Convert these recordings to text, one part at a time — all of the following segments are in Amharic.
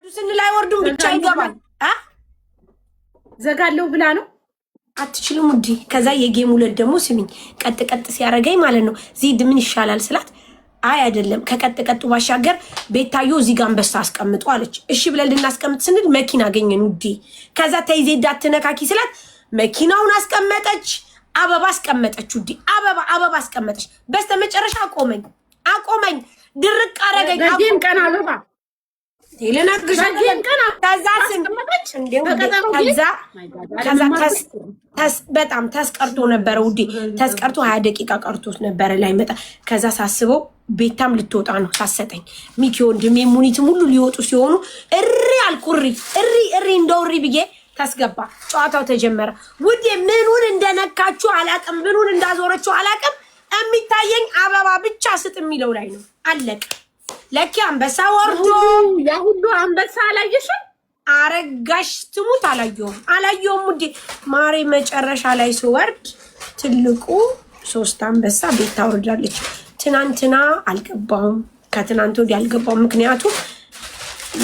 ስንል አይወርዱም ብቻ ይገባል። ዘጋለው ብላ ነው አትችልም ውዴ። ከዛ የጌም ሁለት ደግሞ ስሚኝ ቀጥ ቀጥ ሲያረጋኝ ማለት ነው ዚድ ምን ይሻላል ስላት አይ አይደለም ከቀጥ ቀጡ ባሻገር ቤታዮ እዚህ ጋር አንበሳ አስቀምጡ አለች። እሺ ብለን ልናስቀምጥ ስንል መኪና አገኘን ውዴ። ከዛ ተይ ዜድ አትነካኪ ስላት መኪናውን አስቀመጠች፣ አበባ አስቀመጠች ውዴ። አበባ አስቀመጠች። በስተመጨረሻ አቆመኝ ድርቅ አረገኝ። በጌም ቀን አበባ በጣም ተስቀርቶ ነበረ ውዴ። ተስቀርቶ 20 ደቂቃ ቀርቶት ነበረ ላይ መጣ። ከዛ ሳስበው ቤታም ልትወጣ ነው ሳሰጠኝ። ሚኪ ወንድሜ ሙኒትም ሁሉ ሊወጡ ሲሆኑ እሪ አልኩሪ እሪ እንደውሪ ብዬ ታስገባ። ጨዋታው ተጀመረ ውዴ። ምኑን እንደነካችሁ አላቅም፣ ምኑን እንዳዞረችው አላቅም። የሚታየኝ አበባ ብቻ ስጥ የሚለው ላይ ነው። አለቀ። ለኪ አንበሳ ወርዶ ያ ሁሉ አንበሳ አላየሽም? አረጋሽ ትሙት አላየውም ውዴ ማሬ። መጨረሻ ላይ ስወርድ ትልቁ 3 አንበሳ ቤት ታወርዳለች። ትናንትና አልገባውም፣ ከትናንት ወዲያ አልገባውም። ምክንያቱም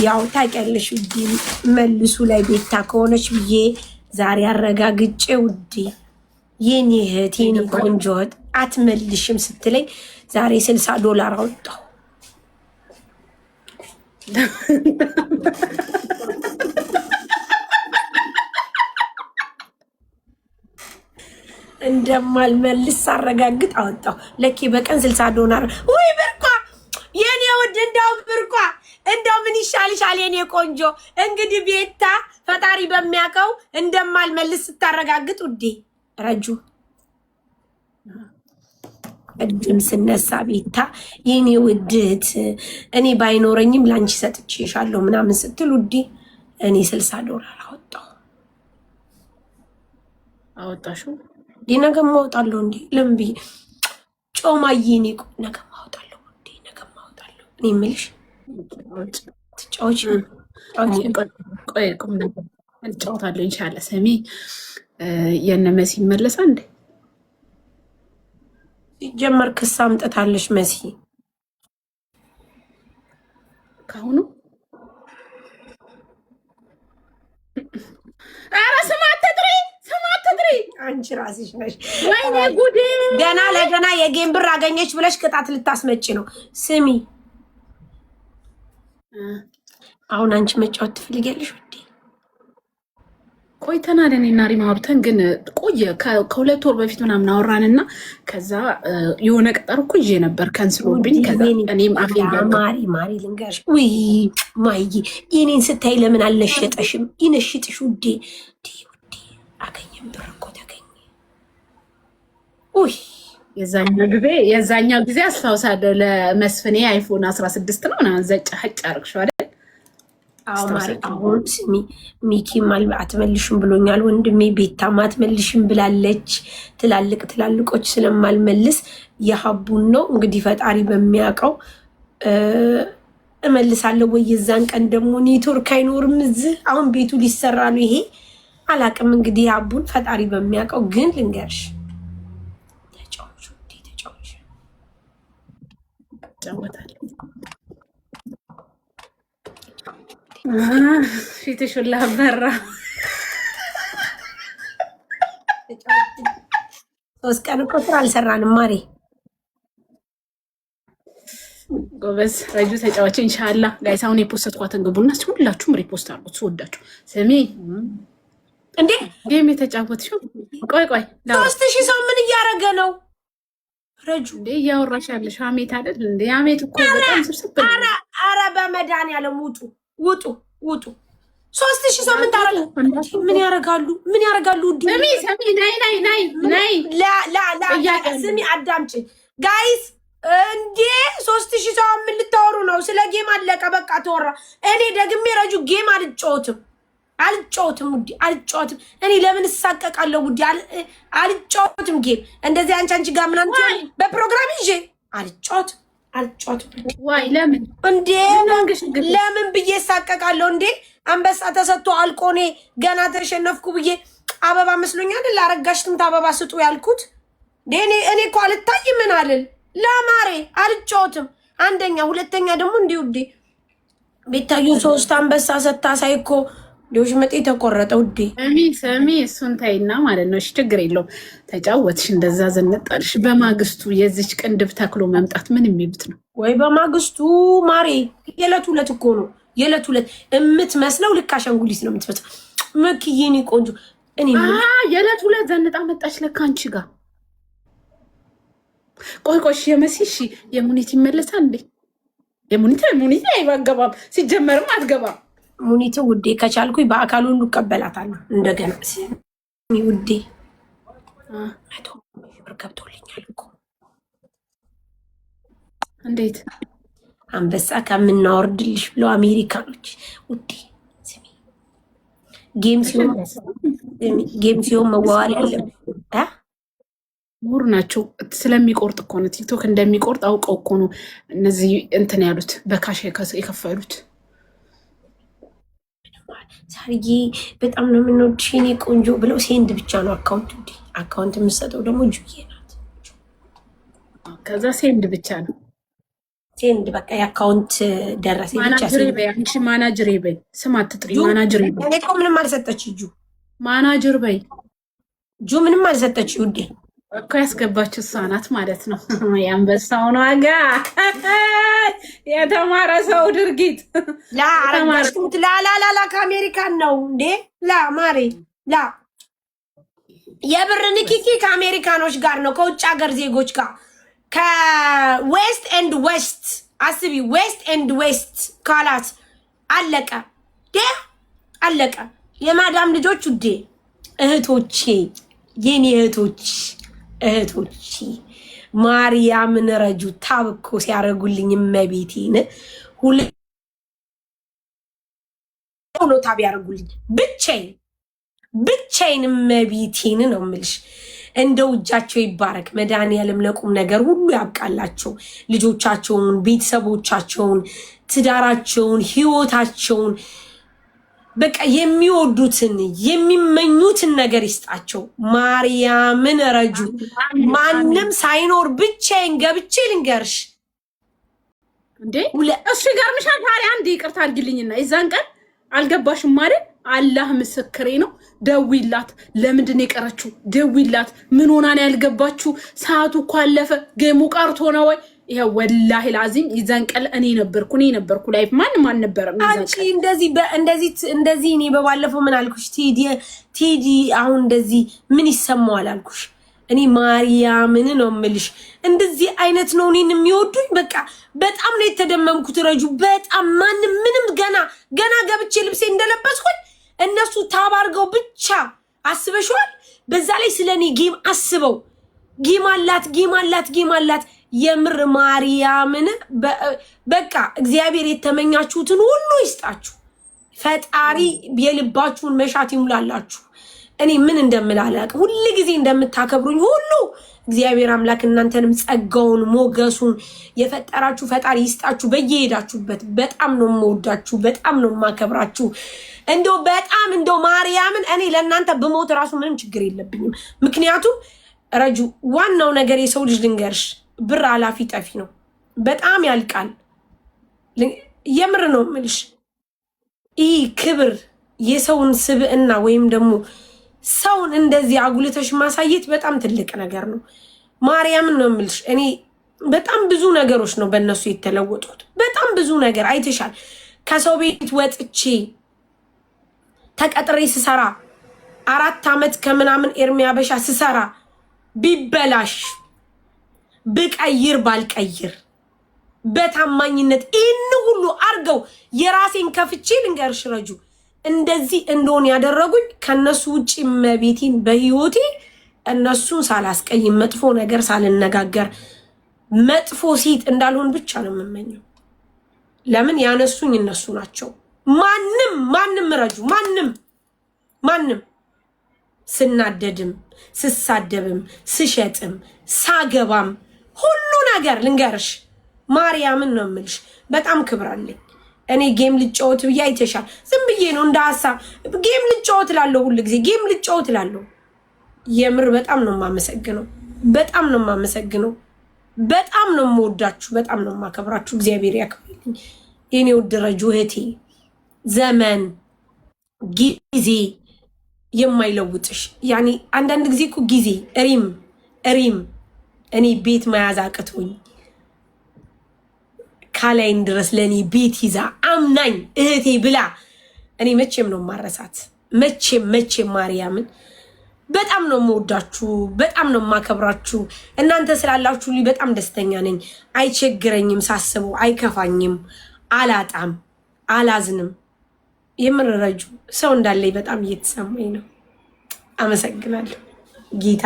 ያው ታውቂያለሽ ውዴ መልሱ ላይ ቤታ ከሆነች ብዬ ዛሬ አረጋግጬ ውዴ የኔ እህት የኔ ቆንጆ አትመልሽም ስትለኝ ዛሬ $60 አወጣሁ። እንደማልመልስ ሳረጋግጥ አወጣሁ። ለኪ በቀን $60 ወይ ብርቋ የኔ ውድ እንደው ምን ይሻልሻል የኔ ቆንጆ። እንግዲህ ቤታ ፈጣሪ በሚያውቀው እንደማልመልስ ስታረጋግጥ ውዴ ረጁ እድም ስነሳ ቤታ የኔ ውድት እኔ ባይኖረኝም ላንቺ ሰጥቼሻለሁ ምናምን ስትል ውዴ እኔ $60 አወጣሽው። ነገም አወጣለሁ እንዴ ለምን ብዬ ጮማዬ እኔ ነገም አወጣለሁ ውዴ ነገም አወጣለሁ። እኔ የምልሽ ትጫወቺ ቆይ ቁም ነገር እንጫወታለሁ ኢንሻአላህ። ሰሚ የነ መሲ መለሳ እንዴ ሲጀመር ክስ አምጥታለች መሲ ካሁኑ። ኧረ ስማ አትጥሪ አንቺ ራስሽ ነሽ። ወይኔ ጉዴ! ገና ለገና የጌም ብር አገኘች ብለሽ ቅጣት ልታስመጪ ነው። ስሚ አሁን አንቺ መጫወት ትፈልጊያለሽ ውዴ? ቆይተናል እኔና ሪማ አውርተን ግን ቆየ። ከ2 ወር በፊት ምናምን አወራንና ከዛ የሆነ ቀጠሮ እኮ ይዤ ነበር ከንስሎብኝ። ከዛ እኔም ማሪ ልንገርሽ ውይ ማይዬ የኔን ስታይ ለምን አልነሸጠሽም? ይነሽጥሽ ውዴ። አገኘም ብር እኮ ተገኘ። ውይ የዛኛው ጊዜ አስታውሳለሁ። ለመስፍኔ አይፎን 16 ነው ምናምን ዘጭ ሀጭ አርግሽው አይደል? አዎ ማሪ አሁን ስሚ ሚኪም አትመልሽም ብሎኛል ወንድሜ። ቤታም አትመልሽም ብላለች። ትላልቆች ስለማልመልስ የሀቡን ነው እንግዲህ ፈጣሪ በሚያውቀው እመልሳለሁ ወይ የዛን ቀን ደግሞ ኔትወርክ አይኖርም እዚህ። አሁን ቤቱ ሊሰራ ነው ይሄ አላቅም እንግዲህ ሀቡን ፈጣሪ በሚያውቀው። ግን ልንገርሽ ተጫወች ጫወታለሁ። ፊትሽ ሁላ በራ። 3 ቀን እኮ ስራ አልሰራንም ማሬ። ጎበዝ ረጁ ተጫዋች ኢንሻአላህ። ጋይስ አሁን የፖስትኳትን ግቡና ሁላችሁም ሪፖስት አድርጉት ስወዳችሁ። ስሚ እንዴ ጌም የተጫወትሽው ቆይ 3000 ሰው ምን እያደረገ ነው? ረጁ እንዴ እያወራሽ ያለሽ ሀሜት አይደል እንዴ? ሀሜት እኮ በጣም ስብስብ። ኧረ በመድኃኒዓለም ውጡ 3000 ሰው ምን ያደርጋሉ? ውድ ሰሚ ናይ ስሚ አዳምጪ ጋይስ። እንዴ 3000 ሰው ምን ልታወሩ ነው? ስለ ጌም አለቀ በቃ ተወራ። እኔ ደግሜ ረጁ ጌም አልጫወትም ውዴ አልጫወትም። እኔ ለምን እሳቀቃለሁ ውዴ? አልጫወትም ጌም እንደዚህ አንቺ ጋር ምናምን በፕሮግራም ይዤ አልጫወትም። ዋይ ለምን እንዴ ለምን ብዬ እሳቀቃለሁ እንዴ? አንበሳ ተሰጥቶ አልቆ እኔ ገና ተሸነፍኩ ብዬ አበባ መስሎኛል። ላረጋሽ ትምት አበባ ስጡ ያልኩት እኔ እኮ አልታይ ምን አልል ለማሬ አልጫወትም። አንደኛ ሁለተኛ ደግሞ እንዲህ ውዴ ቤታዩ 3 አንበሳ ሰታሳይ እኮ ሊዎች መጤ ተቆረጠ ውዴ። ሰሚ እሱን ታይና ማለት ነው። እሺ ችግር የለውም። ተጫወትሽ እንደዛ ዘነጣልሽ። በማግስቱ የዚች ቅንድብ ተክሎ መምጣት ምን የሚሉት ነው? ወይ በማግስቱ ማሬ የዕለት ሁለት እኮ ነው። የዕለት ሁለት የምትመስለው ልክ አሻንጉሊት ነው የምትመስለው። መክዬኔ ቆንጆ እኔ የዕለት ሁለት ዘንጣ መጣች ለካ አንቺ ጋር። ቆይ የመሲሽ የሙኒት ይመለሳል እንዴ? የሙኒት አይገባም፣ ሲጀመርም አትገባም። ሙኒት ውዴ ከቻልኩኝ በአካል ሁሉ እቀበላታለሁ። እንደገና ውዴ 100 ብር ገብቶልኛል እኮ። እንዴት አንበሳ ከምናወርድልሽ ብለው አሜሪካኖች ውዴ ስሚ፣ ጌም ሲሆን መዋዋል ያለብን ሙር ናቸው። ስለሚቆርጥ እኮ ነው። ቲክቶክ እንደሚቆርጥ አውቀው እኮ ነው እነዚህ እንትን ያሉት በካሽ የከፈሉት። ሳርዬ በጣም ነው የምንወድሽ የኔ ቆንጆ ብለው ሴንድ ብቻ ነው አካውንት የምሰጠው ደግሞ ጁዬ ናት። ከዛ ሴንድ ብቻ ነው ሴንድ በቃ የአካውንት ደረሰ ብቻ። ማናጀር በይ ስም አትጥሪ። ማናጀር በይ እኔ እኮ ምንም አልሰጠች ማናጀር በይ ጁ ምንም አልሰጠች ውዴ እኮ ያስገባችው እሷ ናት ማለት ነው። የአንበሳውን ዋጋ የተማረ ሰው ድርጊት ላላላላ ከአሜሪካን ነው እንዴ? ላ ማሬ ላ የብር ንኪኪ ከአሜሪካኖች ጋር ነው፣ ከውጭ ሀገር ዜጎች ጋር ከዌስት ኤንድ ዌስት አስቢ። ዌስት ኤንድ ዌስት ካላት አለቀ አለቀ። የማዳም ልጆች ውዴ እህቶቼ፣ የኔ እህቶች ማርያምን ረጁ ታብኮ ሲያደርጉልኝ እመቤቴን ሁሉ ታብ ያደርጉልኝ ብቻዬን እመቤቴን ነው የምልሽ። እንደው እጃቸው ይባረክ መድኃኒዓለም ለቁም ነገር ሁሉ ያብቃላቸው። ልጆቻቸውን፣ ቤተሰቦቻቸውን፣ ትዳራቸውን፣ ህይወታቸውን በቃ የሚወዱትን የሚመኙትን ነገር ይስጣቸው። ማርያምን ረጁ ማንም ሳይኖር ብቻዬን ገብቼ ልንገርሽ እንዴ እሱ ይገርምሻል። ታዲያ አንድ ይቅርታ አድርጊልኝና የዛን ቀን አልገባሽም ማለት አላህ ምስክሬ ነው። ደዊላት ለምንድን ነው የቀረችው? ደዊላት ምን ሆና ነው ያልገባችሁ? ሰዓቱ እኮ አለፈ። ጌሙ ቀርቶ ነው ወይ? ይሄ ወላሂ ላዚም ይዛን ቀን እኔ ነበርኩ ላይፍ ማንም አልነበረም። አንቺ እንደዚህ እኔ በባለፈው ምን አልኩሽ? ቴዲ አሁን እንደዚህ ምን ይሰማዋል አልኩሽ። እኔ ማርያምን ነው የምልሽ እንደዚህ አይነት ነው እኔን የሚወዱኝ። በቃ በጣም ነው የተደመምኩት ረጁ። በጣም ማንም ምንም ገና ገብቼ ልብሴ እንደለበስኩኝ እነሱ ታባርገው ብቻ አስበሽዋል። በዛ ላይ ስለኔ ጌም አስበው ጌም አላት የምር ማርያምን በቃ እግዚአብሔር የተመኛችሁትን ሁሉ ይስጣችሁ። ፈጣሪ የልባችሁን መሻት ይሙላላችሁ። እኔ ምን እንደምላላቅ ሁሉ ጊዜ እንደምታከብሩኝ ሁሉ እግዚአብሔር አምላክ እናንተንም ጸጋውን ሞገሱን የፈጠራችሁ ፈጣሪ ይስጣችሁ በየሄዳችሁበት። በጣም ነው የምወዳችሁ፣ በጣም ነው የማከብራችሁ። እንደው ማርያምን እኔ ለእናንተ በሞት ራሱ ምንም ችግር የለብኝም። ምክንያቱም ረጁ ዋናው ነገር የሰው ልጅ ልንገርሽ ብር አላፊ ጠፊ ነው። በጣም ያልቃል። የምር ነው የምልሽ። ይህ ክብር የሰውን ስብዕና ወይም ደግሞ ሰውን እንደዚህ አጉልተሽ ማሳየት በጣም ትልቅ ነገር ነው። ማርያምን ነው የምልሽ። እኔ በጣም ብዙ ነገሮች ነው በእነሱ የተለወጡት። በጣም ብዙ ነገር አይተሻል። ከሰው ቤት ወጥቼ ተቀጥሬ ስሰራ 4 ዓመት ከምናምን ኤርሚያ በሻ ስሰራ ቢበላሽ ብቀይር ባልቀይር በታማኝነት ይህን ሁሉ አርገው የራሴን ከፍቼ ልንገርሽ ረጁ እንደዚህ እንደሆነ ያደረጉኝ ከነሱ ውጪ መቤቴን በህይወቴ እነሱን ሳላስቀይም መጥፎ ነገር ሳልነጋገር መጥፎ ሴት እንዳልሆን ብቻ ነው የምመኘው። ለምን ያነሱኝ እነሱ ናቸው። ማንም ረጁ ማንም ስናደድም ስሳደብም ስሸጥም ሳገባም ሁሉ ነገር ልንገርሽ ማርያምን ነው የምልሽ። በጣም ክብራለኝ። እኔ ጌም ልጫወት ብዬ አይተሻል። ዝም ብዬ ነው እንደ ሀሳብ ጌም ልጫወት እላለሁ። ሁሉ ጊዜ ጌም ልጫወት እላለሁ። የምር በጣም ነው የማመሰግነው። በጣም ነው የምወዳችሁ። በጣም ነው የማከብራችሁ። እግዚአብሔር ያክብርልኝ። የኔ ውድ ረጁ እህቴ ዘመን ጊዜ የማይለውጥሽ ያኔ አንዳንድ ጊዜ እኮ ጊዜ ሪም እኔ ቤት መያዝ አቅቶኝ ካላይን ድረስ ለእኔ ቤት ይዛ አምናኝ እህቴ ብላ እኔ መቼም ነው ማረሳት። መቼም ማርያምን በጣም ነው የምወዳችሁ፣ በጣም ነው የማከብራችሁ። እናንተ ስላላችሁልኝ በጣም ደስተኛ ነኝ። አይቸግረኝም፣ ሳስበው አይከፋኝም፣ አላጣም፣ አላዝንም። የምንረጁ ሰው እንዳለኝ በጣም እየተሰማኝ ነው። አመሰግናለሁ ጌታ።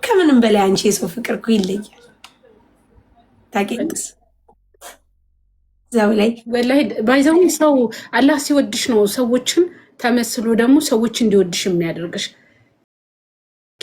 ከምንም በላይ አንቺ የሰው ፍቅር እኮ ይለያል። ታውቂያለሽ ዛው ላይ ወላሂ ባይዘው ሰው አላህ ሲወድሽ ነው ሰዎችን ተመስሎ ደግሞ ሰዎች እንዲወድሽ የሚያደርግሽ።